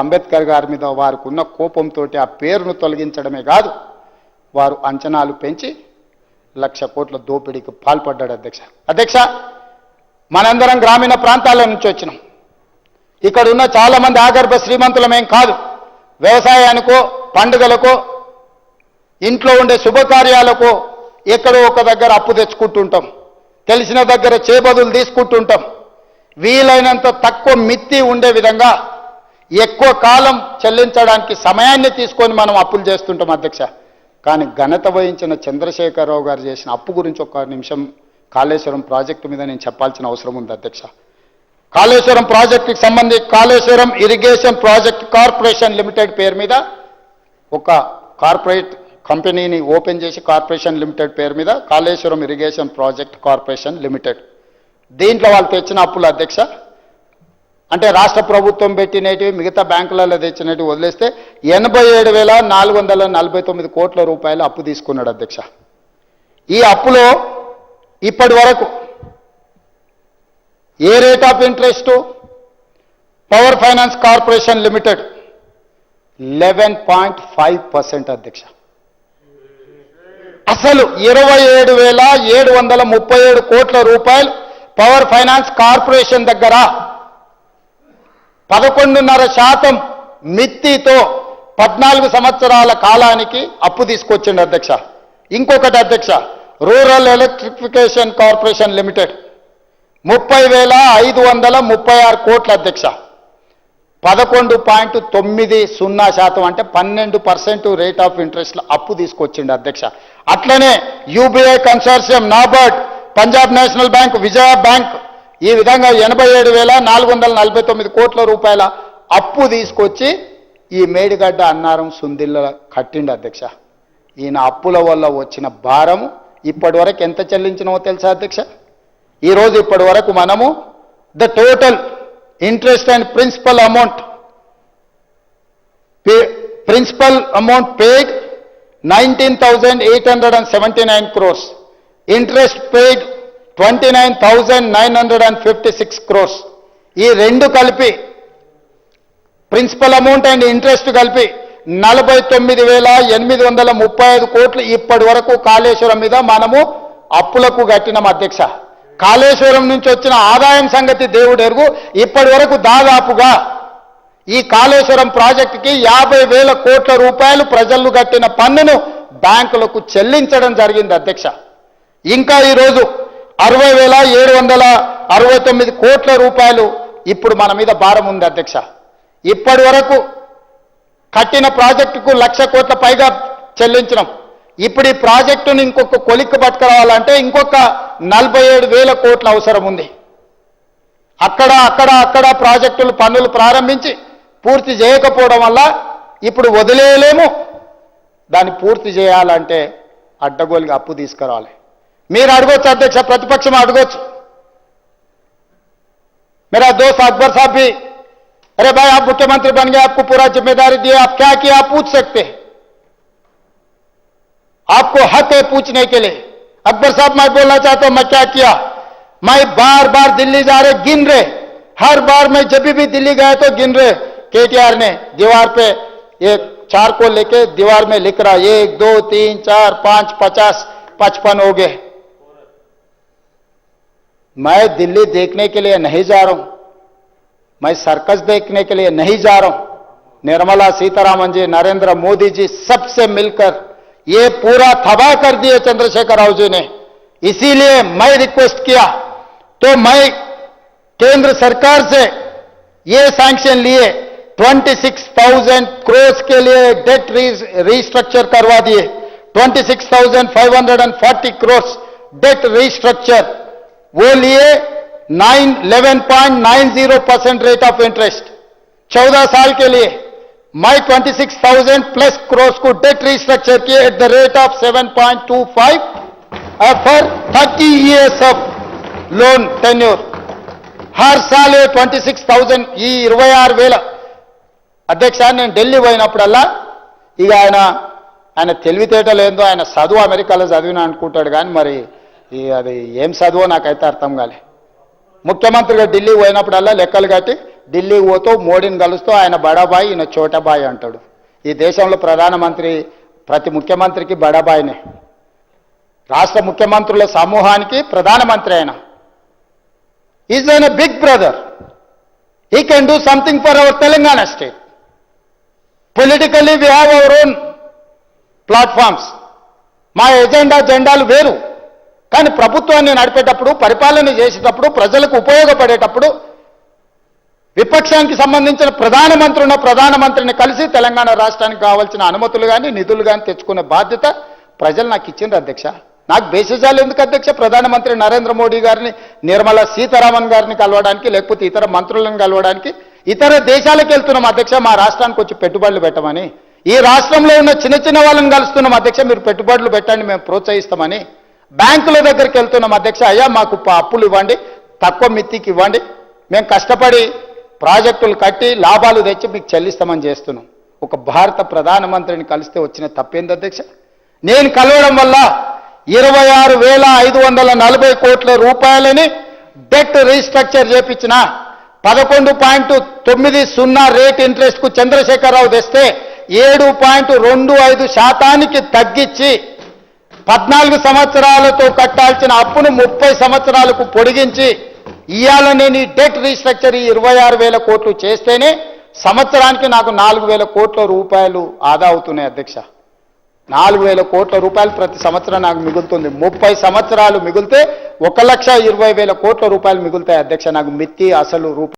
అంబేద్కర్ గారి మీద వారికి ఉన్న కోపంతో ఆ పేరును తొలగించడమే కాదు, వారు అంచనాలు పెంచి 1,00,000 కోట్ల దోపిడీకి పాల్పడ్డాడు. అధ్యక్ష, మనందరం గ్రామీణ ప్రాంతాల నుంచి వచ్చినాం. ఇక్కడ ఉన్న చాలామంది ఆగర్భ శ్రీమంతులమేం కాదు. వ్యవసాయానికో, పండుగలకో, ఇంట్లో ఉండే శుభకార్యాలకో ఎక్కడో ఒక దగ్గర అప్పు తెచ్చుకుంటుంటాం. తెలిసిన దగ్గర చేబదులు తీసుకుంటుంటాం. వీలైనంత తక్కువ మిత్తి ఉండే విధంగా ఎక్కువ కాలం చెల్లించడానికి సమయాన్ని తీసుకొని మనం అప్పులు చేస్తుంటాం. అధ్యక్ష, కానీ ఘనత వహించిన చంద్రశేఖరరావు గారు చేసిన అప్పు గురించి ఒక నిమిషం కాళేశ్వరం ప్రాజెక్టు మీద నేను చెప్పాల్సిన అవసరం ఉంది. అధ్యక్ష, కాళేశ్వరం ప్రాజెక్టుకి సంబంధించి Kaleshwaram irrigation project corporation limited పేరు మీద ఒక కార్పొరేట్ కంపెనీని ఓపెన్ చేసి కార్పొరేషన్ లిమిటెడ్ పేరు మీద Kaleshwaram irrigation project corporation limited, దీంట్లో వాళ్ళు తెచ్చిన అప్పులు అధ్యక్ష, అంటే రాష్ట్ర ప్రభుత్వం పెట్టినవి మిగతా బ్యాంకులలో తెచ్చినట్టు వదిలేస్తే 87,449 కోట్ల రూపాయలు అప్పు తీసుకున్నాడు. అధ్యక్ష, ఈ అప్పులో ఇప్పటి వరకు ఏ rate of interest power finance corporation limited 11.5%. అధ్యక్ష, అసలు 27,737 కోట్ల రూపాయలు పవర్ ఫైనాన్స్ కార్పొరేషన్ దగ్గర 11.5% మిత్తితో 14 సంవత్సరాల కాలానికి అప్పు తీసుకొచ్చిండు. అధ్యక్ష, ఇంకొకటి అధ్యక్ష, రూరల్ ఎలక్ట్రిఫికేషన్ కార్పొరేషన్ లిమిటెడ్ 30,536 కోట్ల. అధ్యక్ష, 11.90% అంటే 12% రేట్ ఆఫ్ ఇంట్రెస్ట్ అప్పు తీసుకొచ్చిండు. అధ్యక్ష, అట్లనే UBI consortium, NABARD, Punjab national bank, Vijaya bank ఈ విధంగా 87,449 కోట్ల రూపాయల అప్పు తీసుకొచ్చి ఈ మేడిగడ్డ అన్నారం సుందిల్ల కట్టిండు. అధ్యక్ష, ఈయన అప్పుల వల్ల వచ్చిన భారము ఇప్పటి వరకు ఎంత చెల్లించినో తెలుసా అధ్యక్ష? ఈరోజు ఇప్పటి వరకు మనము the total interest and principal amount paid 19,879 crores, interest paid 29,956 crores. ఈ రెండు కలిపి ప్రిన్సిపల్ అమౌంట్ అండ్ ఇంట్రెస్ట్ కలిపి 49,835 కోట్లు ఇప్పటి వరకు కాళేశ్వరం మీద మనము అప్పులకు కట్టినాం. అధ్యక్ష, కాళేశ్వరం నుంచి వచ్చిన ఆదాయం సంగతి దేవుడు ఎరుగు. ఇప్పటి వరకు దాదాపుగా ఈ కాళేశ్వరం ప్రాజెక్టుకి 50,000 కోట్ల రూపాయలు ప్రజలు కట్టిన పన్నును బ్యాంకులకు చెల్లించడం జరిగింది. అధ్యక్ష, ఇంకా ఈరోజు 60,769 కోట్ల రూపాయలు ఇప్పుడు మన మీద భారం ఉంది. అధ్యక్ష, ఇప్పటి వరకు కట్టిన ప్రాజెక్టుకు 1,00,000 కోట్ల పైగా చెల్లించినాం. ఇప్పుడు ఈ ప్రాజెక్టును ఇంకొక కొలిక్కి పట్టుకురావాలంటే ఇంకొక 47,000 కోట్ల అవసరం ఉంది. అక్కడ ప్రాజెక్టులు పనులు ప్రారంభించి పూర్తి చేయకపోవడం వల్ల ఇప్పుడు వదిలేయలేము. దాన్ని పూర్తి చేయాలంటే అడ్డగోలుగా అప్పు తీసుకురావాలి. మీరు అడగొచ్చు అధ్యక్ష, ప్రతిపక్షం అడగొచ్చు. मेरा दोस्त अकबर साहब भी, अरे भाई आप मुख्यमंत्री बन गए, आपको पूरा जिम्मेदारी दी, आप क्या किया आप पूछ सकते हैं, आपको हक है पूछने के लिए. अकबर साहब मैं बोलना चाहता हूं मैं क्या किया. मैं बार बार दिल्ली जा रहे गिन रहे, हर बार मैं जब भी दिल्ली गया तो गिन रहे. केटीआर ने दीवार पे एक चार को लेके दीवार में लिख रहा 1 2 3 4 5 50 55 हो गए. मैं दिल्ली देखने के लिए नहीं जा रहा हूं, मैं सर्कस देखने के लिए नहीं जा रहा हूं. निर्मला सीतारामन जी, नरेंद्र मोदी जी सबसे मिलकर ये पूरा तबाह कर दिए चंद्रशेखर राव जी ने. इसीलिए मैं रिक्वेस्ट किया तो मैं केंद्र सरकार से ये सैंक्शन लिए 26,000 crores के लिए डेट रीस्ट्रक्चर करवा दिए. 26,540 crores डेट रीस्ट्रक्चर वो लिए 11.90% रेट ऑफ इंटरेस्ट 14 साल के लिए. मैं 26,000 प्लस क्रोर्स को डेट रीस्ट्रक्चर किए at the rate of 7.25 for 30 years of loan tenure. हर साल 26,000 ఈ 26,000. అధ్యక్ష, నేను ఢిల్లీ పోయినప్పుడల్లా ఇక ఆయన తెలివితేటలు ఏందో, ఆయన చదువు అమెరికాలో చదివిన అనుకుంటాడు కానీ మరి అది ఏం చదువో నాకైతే అర్థం కాలే. ముఖ్యమంత్రిగా ఢిల్లీ పోయినప్పుడల్లా లెక్కలు కట్టి ఢిల్లీకి పోతూ మోడీని కలుస్తూ ఆయన బడాబాయి ఈయన చోటబాయి అంటాడు. ఈ దేశంలో ప్రధానమంత్రి ప్రతి ముఖ్యమంత్రికి బడాబాయినే. రాష్ట్ర ముఖ్యమంత్రుల సమూహానికి ప్రధానమంత్రి ఆయన. Is an big brother. He can do something for our Telangana state. Politically we have our own platforms. మా జెండాలు వేరు. కానీ ప్రభుత్వాన్ని నడిపేటప్పుడు, పరిపాలన చేసేటప్పుడు, ప్రజలకు ఉపయోగపడేటప్పుడు విపక్షానికి సంబంధించిన ప్రధానమంత్రిని కలిసి తెలంగాణ రాష్ట్రానికి కావాల్సిన అనుమతులు కానీ నిధులు కానీ తెచ్చుకునే బాధ్యత ప్రజలు నాకు ఇచ్చిండ్రు అధ్యక్ష. నాకు బేసిజాలు ఎందుకు అధ్యక్ష? ప్రధానమంత్రి నరేంద్ర మోడీ గారిని, నిర్మలా సీతారామన్ గారిని కలవడానికి, లేకపోతే ఇతర మంత్రులను కలవడానికి ఇతర దేశాలకు వెళ్తున్నాం అధ్యక్ష, మా రాష్ట్రానికి వచ్చి పెట్టుబడులు పెట్టమని. ఈ రాష్ట్రంలో ఉన్న చిన్న వాళ్ళని కలుస్తున్నాం అధ్యక్ష, మీరు పెట్టుబడులు పెట్టండి, మేము ప్రోత్సహిస్తామని. బ్యాంకుల దగ్గరికి వెళ్తున్నాం అధ్యక్ష, అయ్యా మాకు అప్పులు ఇవ్వండి, తక్కువ మిత్తికి ఇవ్వండి, మేము కష్టపడి ప్రాజెక్టులు కట్టి లాభాలు తెచ్చి మీకు చెల్లిస్తామని చేస్తున్నాం. ఒక భారత ప్రధానమంత్రిని కలిస్తే వచ్చిన తప్పేంది అధ్యక్ష? నేను కలవడం వల్ల 26,540 కోట్ల రూపాయలని డెట్ రీస్ట్రక్చర్ చేపించిన 11.90 రేట్ ఇంట్రెస్ట్కు చంద్రశేఖరరావు తెస్తే 7.25% తగ్గించి 14 సంవత్సరాలతో కట్టాల్సిన అప్పును 30 సంవత్సరాలకు పొడిగించి ఇవాళ నేను ఈ డెట్ రీస్ట్రక్చర్ 26,000 కోట్లు చేస్తేనే సంవత్సరానికి నాకు 4,000 కోట్ల రూపాయలు ఆదా అవుతున్నాయి అధ్యక్ష. 4,000 కోట్ల రూపాయలు ప్రతి సంవత్సరం నాకు మిగులుతుంది. 30 సంవత్సరాలు మిగిలితే 1,20,000 కోట్ల రూపాయలు మిగులుతాయి అధ్యక్ష నాకు మిత్తి అసలు రూపాయలు.